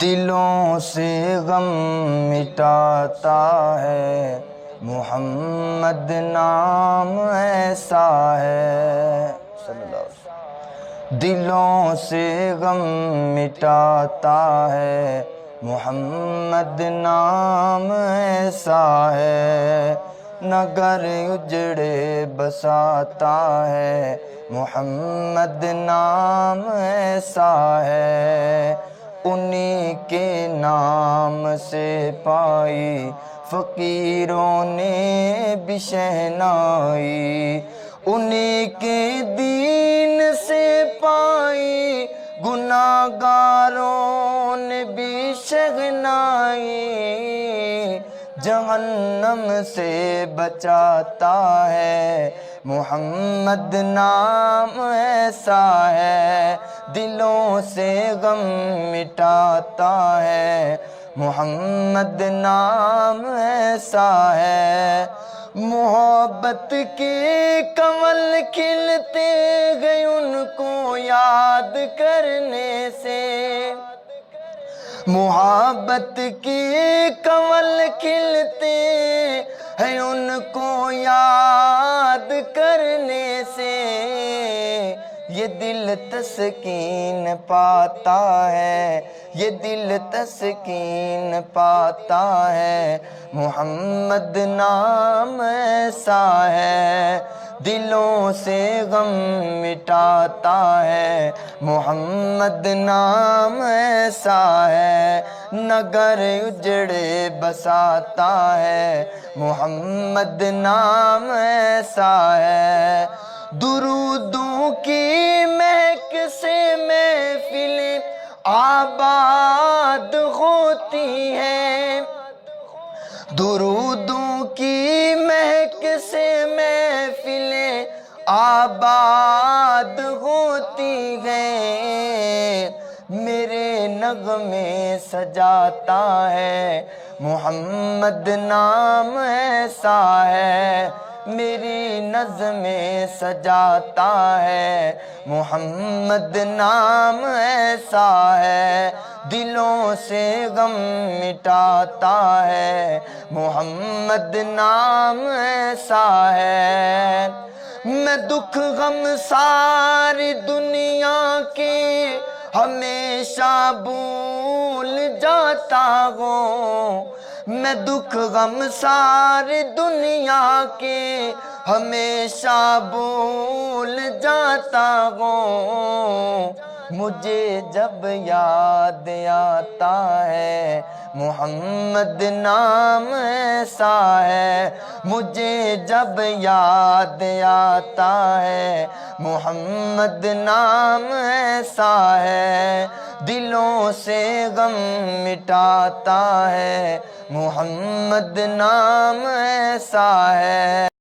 دلوں سے غم مٹاتا ہے، محمد نام ایسا ہے صلی اللہ علیہ وسلم۔ دلوں سے غم مٹاتا ہے، محمد نام ایسا ہے۔ نگر اجڑے بساتا ہے، محمد نام ایسا ہے۔ انہی کے نام سے پائی فقیروں نے بھی شہنائی، انہی کے دین سے پائی گناہگاروں نے بھی شہنائی۔ جہنم سے بچاتا ہے، محمد نام ایسا ہے۔ دلوں سے غم مٹاتا ہے، محمد نام ایسا ہے۔ محبت کے کنول کھلتے گئے ان کو یاد کرنے سے، محبت کے کنول کھلتے ہیں ان کو یاد کرنے سے۔ یہ دل تسکین پاتا ہے، یہ دل تسکین پاتا ہے، محمد نام ایسا ہے۔ دلوں سے غم مٹاتا ہے، محمد نام ایسا ہے۔ نگر اجڑے بساتا ہے، محمد نام ایسا ہے۔ درودوں کی مہک سے محفلیں آباد ہوتی ہیں، درودوں کی مہک سے محفلیں آباد ہوتی ہیں۔ میرے نغمے سجاتا ہے، محمد نام ایسا ہے۔ میری نظمیں سجاتا ہے، محمد نام ایسا ہے۔ دلوں سے غم مٹاتا ہے، محمد نام ایسا ہے۔ میں دکھ غم ساری دنیا کے ہمیشہ بھول جاتا ہوں، میں دکھ غم ساری دنیا کے ہمیشہ بھول جاتا ہوں۔ مجھے جب یاد آتا ہے، محمد نام ایسا ہے۔ مجھے جب یاد آتا ہے، محمد نام ایسا ہے۔ دلوں سے غم مٹاتا ہے، محمد نام ایسا ہے۔